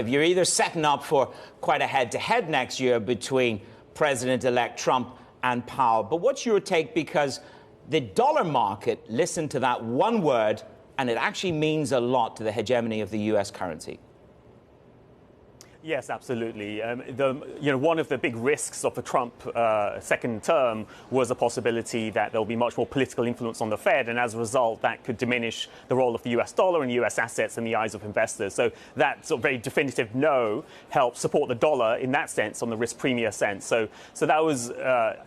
You're either setting up for quite a head-to-head next year between President-elect Trump and Powell. But what's your take? Because the dollar market listened to that one word, and it actually means a lot to the hegemony of the U.S. currency. Yes, absolutely. One of the big risks of the Trump second term was the possibility that there will be much more political influence on the Fed, and as a result, that could diminish the role of the U.S. dollar and U.S. assets in the eyes of investors. So that sort of very definitive no helped support the dollar in that sense, on the risk premium sense. So that was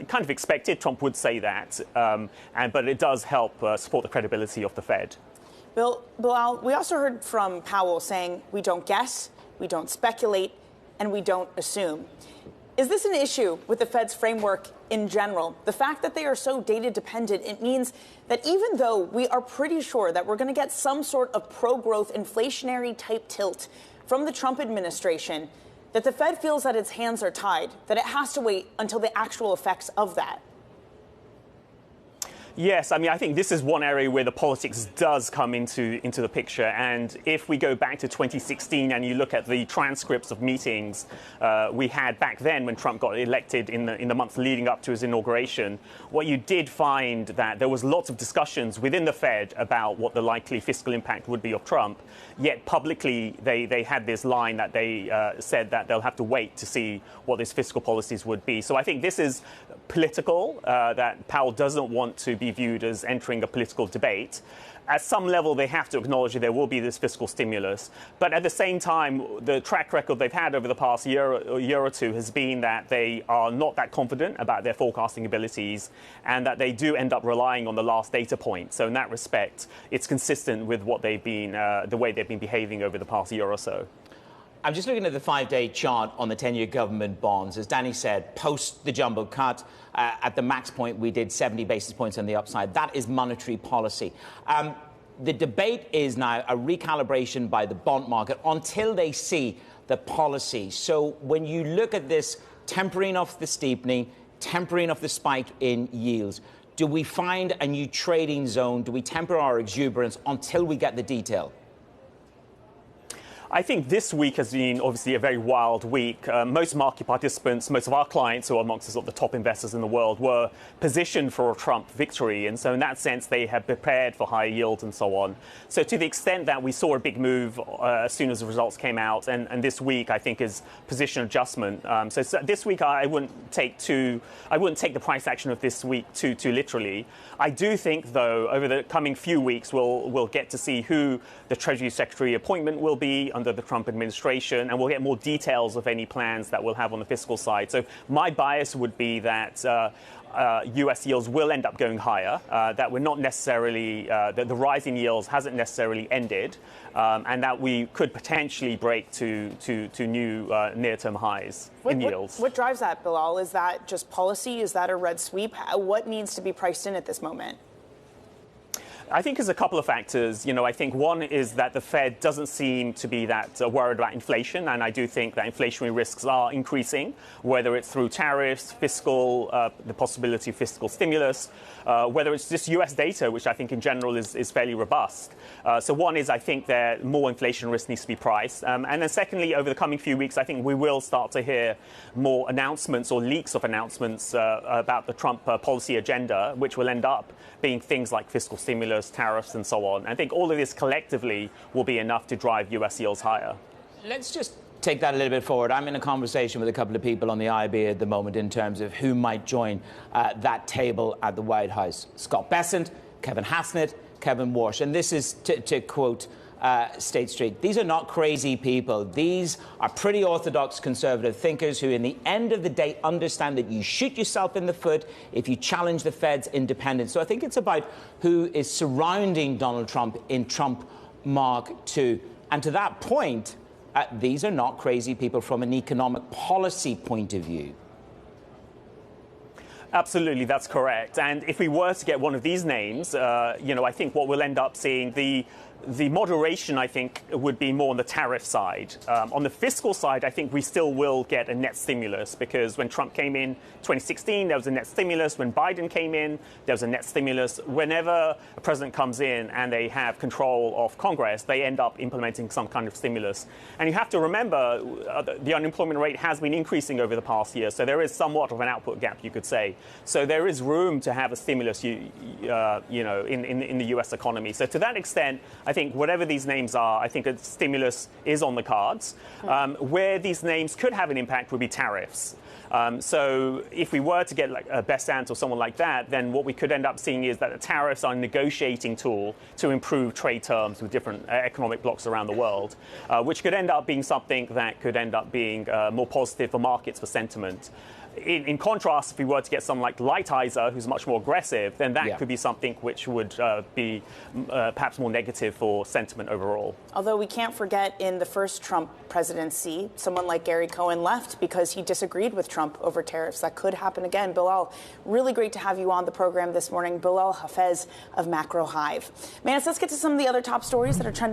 kind of expected. Trump would say that, but it does help support the credibility of the Fed. Bilal, we also heard from Powell saying we don't guess, we don't speculate, and we don't assume. Is this an issue with the Fed's framework in general? The fact that they are so data dependent, it means that even though we are pretty sure that we're going to get some sort of pro-growth inflationary type tilt from the Trump administration, that the Fed feels that its hands are tied, that it has to wait until the actual effects of that. Yes, I mean, I think this is one area where the politics does come into the picture. And if we go back to 2016 and you look at the transcripts of meetings we had back then when Trump got elected in the months leading up to his inauguration, what you did find that there was lots of discussions within the Fed about what the likely fiscal impact would be of Trump. Yet publicly, they had this line that they said that they'll have to wait to see what his fiscal policies would be. So I think this is political, that Powell doesn't want to be viewed as entering a political debate. At some level, they have to acknowledge that there will be this fiscal stimulus. But at the same time, the track record they've had over the past year or two has been that they are not that confident about their forecasting abilities, and that they do end up relying on the last data point. So in that respect, it's consistent with what they've been, the way they've been behaving over the past year or so. I'm just looking at the 5-day chart on the 10-year government bonds. As Danny said, post the jumbo cut, at the max point, we did 70 basis points on the upside. That is monetary policy. The debate is now a recalibration by the bond market until they see the policy. So when you look at this tempering of the steepening, tempering of the spike in yields, do we find a new trading zone? Do we temper our exuberance until we get the detail? I think this week has been obviously a very wild week. Most market participants, most of our clients who are amongst the top investors in the world, were positioned for a Trump victory. And so in that sense, they have prepared for higher yields and so on. So to the extent that we saw a big move as soon as the results came out, and this week, I think, is position adjustment. So this week, I wouldn't take the price action of this week too literally. I do think, though, over the coming few weeks, we'll get to see who the Treasury Secretary appointment will be under the Trump administration, and we'll get more details of any plans that we'll have on the fiscal side. So my bias would be that U.S. yields will end up going higher, that we're not necessarily, that the rise in yields hasn't necessarily ended, and that we could potentially break to new near-term highs in yields. What drives that, Bilal? Is that just policy? Is that a red sweep? What needs to be priced in at this moment? I think there's a couple of factors. I think one is that the Fed doesn't seem to be that worried about inflation, and I do think that inflationary risks are increasing, whether it's through tariffs, fiscal, the possibility of fiscal stimulus, whether it's just U.S. data, which I think in general is fairly robust. So one is, I think that more inflation risk needs to be priced. And then secondly, over the coming few weeks, I think we will start to hear more announcements or leaks of announcements about the Trump policy agenda, which will end up being things like fiscal stimulus, tariffs, and so on. I think all of this collectively will be enough to drive U.S. yields higher. Let's just take that a little bit forward. I'm in a conversation with a couple of people on the IB at the moment in terms of who might join that table at the White House. Scott Bessent, Kevin Hassett, Kevin Warsh. And this is, to quote State Street, these are not crazy people. These are pretty orthodox conservative thinkers who, in the end of the day, understand that you shoot yourself in the foot if you challenge the Fed's independence. So I think it's about who is surrounding Donald Trump in Trump Mark II. And to that point, these are not crazy people from an economic policy point of view. Absolutely, that's correct. And if we were to get one of these names, I think what we'll end up seeing, the The moderation, I think, would be more on the tariff side. On the fiscal side, I think we still will get a net stimulus, because when Trump came in 2016, there was a net stimulus. When Biden came in, there was a net stimulus. Whenever a president comes in and they have control of Congress, they end up implementing some kind of stimulus. And you have to remember, the unemployment rate has been increasing over the past year, so there is somewhat of an output gap, you could say. So there is room to have a stimulus, in the U.S. economy. So to that extent, I think whatever these names are, I think a stimulus is on the cards. Where these names could have an impact would be tariffs. So if we were to get like a Bessant or someone like that, then what we could end up seeing is that the tariffs are a negotiating tool to improve trade terms with different economic blocs around the world, which could end up being something that could end up being more positive for markets, for sentiment. In contrast, if we were to get someone like Lighthizer, who's much more aggressive, then that could be something which would be perhaps more negative for sentiment overall. Although we can't forget, in the first Trump presidency, someone like Gary Cohn left because he disagreed with Trump over tariffs. That could happen again. Bilal, really great to have you on the program this morning. Bilal Hafeez of Macro Hive. Manis, let's get to some of the other top stories that are trending.